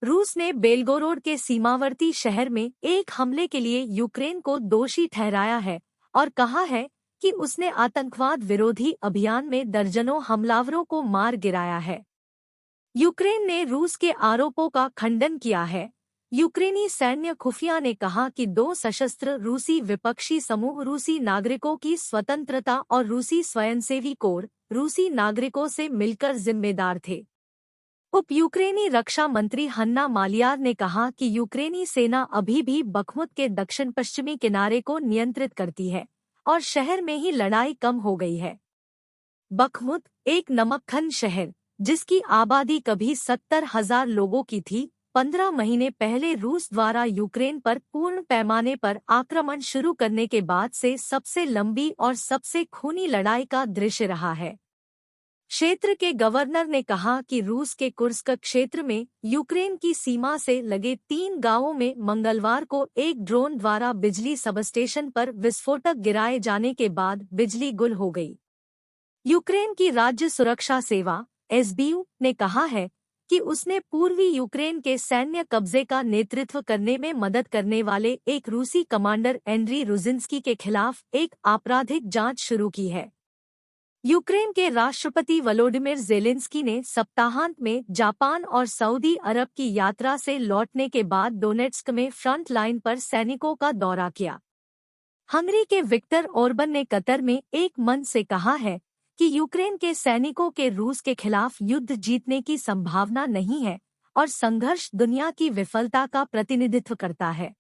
रूस ने बेलगोरोड के सीमावर्ती शहर में एक हमले के लिए यूक्रेन को दोषी ठहराया है और कहा है कि उसने आतंकवाद विरोधी अभियान में दर्जनों हमलावरों को मार गिराया है। यूक्रेन ने रूस के आरोपों का खंडन किया है। यूक्रेनी सैन्य खुफिया ने कहा कि दो सशस्त्र रूसी विपक्षी समूह रूसी नागरिकों की स्वतंत्रता और रूसी स्वयंसेवी कोर रूसी नागरिकों से मिलकर जिम्मेदार थे। उप यूक्रेनी रक्षा मंत्री हन्ना मालियार ने कहा कि यूक्रेनी सेना अभी भी बखमुत के दक्षिण पश्चिमी किनारे को नियंत्रित करती है और शहर में ही लड़ाई कम हो गई है। बखमुत एक नमकखंड शहर जिसकी आबादी कभी 70,000 लोगों की थी, 15 महीने पहले रूस द्वारा यूक्रेन पर पूर्ण पैमाने पर आक्रमण शुरू करने के बाद से सबसे लंबी और सबसे खूनी लड़ाई का दृश्य रहा है। क्षेत्र के गवर्नर ने कहा कि रूस के कुर्स्क क्षेत्र में यूक्रेन की सीमा से लगे 3 गांवों में मंगलवार को एक ड्रोन द्वारा बिजली सबस्टेशन पर विस्फोटक गिराए जाने के बाद बिजली गुल हो गई। यूक्रेन की राज्य सुरक्षा सेवा एसबीयू ने कहा है कि उसने पूर्वी यूक्रेन के सैन्य कब्जे का नेतृत्व करने में मदद करने वाले एक रूसी कमांडर एंड्री रुजिन्स्की के खिलाफ एक आपराधिक जांच शुरू की है। यूक्रेन के राष्ट्रपति वोलोडिमिर ज़ेलेंस्की ने सप्ताहांत में जापान और सऊदी अरब की यात्रा से लौटने के बाद डोनेट्स्क में फ्रंट लाइन पर सैनिकों का दौरा किया। हंगरी के विक्टर ओर्बन ने कतर में एक मंच से कहा है कि यूक्रेन के सैनिकों के रूस के खिलाफ युद्ध जीतने की संभावना नहीं है और संघर्ष दुनिया की विफलता का प्रतिनिधित्व करता है।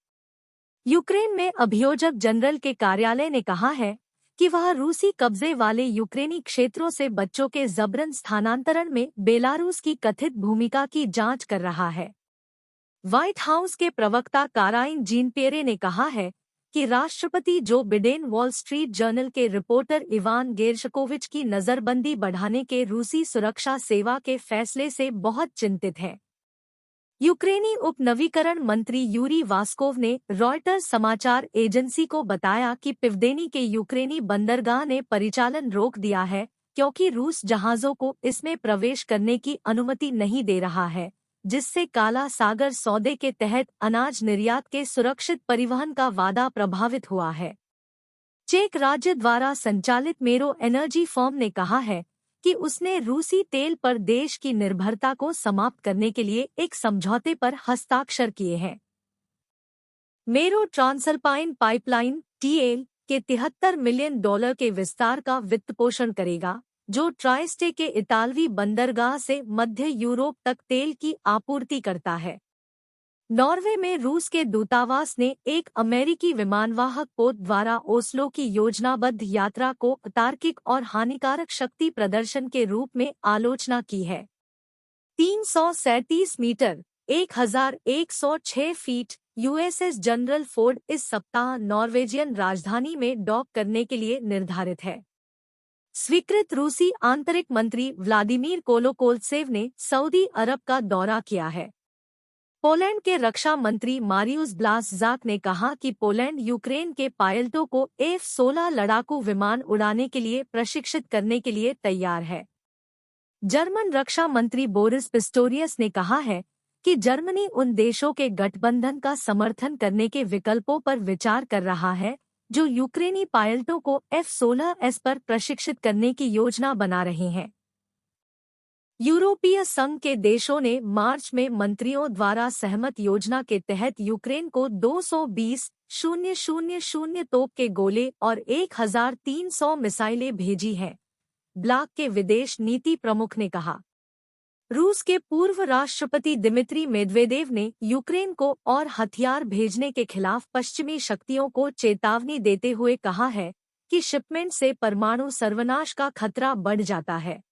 यूक्रेन में अभियोजक जनरल के कार्यालय ने कहा है कि वह रूसी कब्जे वाले यूक्रेनी क्षेत्रों से बच्चों के जबरन स्थानांतरण में बेलारूस की कथित भूमिका की जांच कर रहा है। व्हाइट हाउस के प्रवक्ता काराइन जीन-पियरे ने कहा है कि राष्ट्रपति Joe Biden wall street journal के रिपोर्टर इवान गेरशकोविच की नजरबंदी बढ़ाने के रूसी सुरक्षा सेवा के फैसले से बहुत चिंतित हैं। यूक्रेनी उपनवीकरण मंत्री यूरी वास्कोव ने रॉयटर्स समाचार एजेंसी को बताया कि पिवदेनी के यूक्रेनी बंदरगाह ने परिचालन रोक दिया है क्योंकि रूस जहाज़ों को इसमें प्रवेश करने की अनुमति नहीं दे रहा है, जिससे काला सागर सौदे के तहत अनाज निर्यात के सुरक्षित परिवहन का वादा प्रभावित हुआ है। चेक राज्य द्वारा संचालित मेरो एनर्जी फर्म ने कहा है कि उसने रूसी तेल पर देश की निर्भरता को समाप्त करने के लिए एक समझौते पर हस्ताक्षर किए हैं। मेरो ट्रांसल्पाइन पाइपलाइन टीएल के $73 मिलियन के विस्तार का वित्तपोषण करेगा, जो ट्राइस्टे के इतालवी बंदरगाह से मध्य यूरोप तक तेल की आपूर्ति करता है। नॉर्वे में रूस के दूतावास ने एक अमेरिकी विमानवाहक पोत द्वारा ओस्लो की योजनाबद्ध यात्रा को अतार्किक और हानिकारक शक्ति प्रदर्शन के रूप में आलोचना की है। 337 metre 1106 feet USS General Ford इस सप्ताह नॉर्वेजियन राजधानी में डॉक करने के लिए निर्धारित है। स्वीकृत रूसी आंतरिक मंत्री व्लादिमीर कोलोकोल्त्सेव ने सऊदी अरब का दौरा किया है। पोलैंड के रक्षा मंत्री मारियुस ब्लासजाक ने कहा कि पोलैंड यूक्रेन के पायलटों को F-16 लड़ाकू विमान उड़ाने के लिए प्रशिक्षित करने के लिए तैयार है। जर्मन रक्षा मंत्री बोरिस पिस्टोरियस ने कहा है कि जर्मनी उन देशों के गठबंधन का समर्थन करने के विकल्पों पर विचार कर रहा है जो यूक्रेनी पायलटों को F-16S पर प्रशिक्षित करने की योजना बना रहे हैं। यूरोपीय संघ के देशों ने मार्च में मंत्रियों द्वारा सहमत योजना के तहत यूक्रेन को 220,000 तोप के गोले और 1,300 मिसाइलें भेजी हैं, ब्लॉक के विदेश नीति प्रमुख ने कहा। रूस के पूर्व राष्ट्रपति दिमित्री मेदवेदेव ने यूक्रेन को और हथियार भेजने के खिलाफ पश्चिमी शक्तियों को चेतावनी देते हुए कहा है कि शिपमेंट से परमाणु सर्वनाश का खतरा बढ़ जाता है।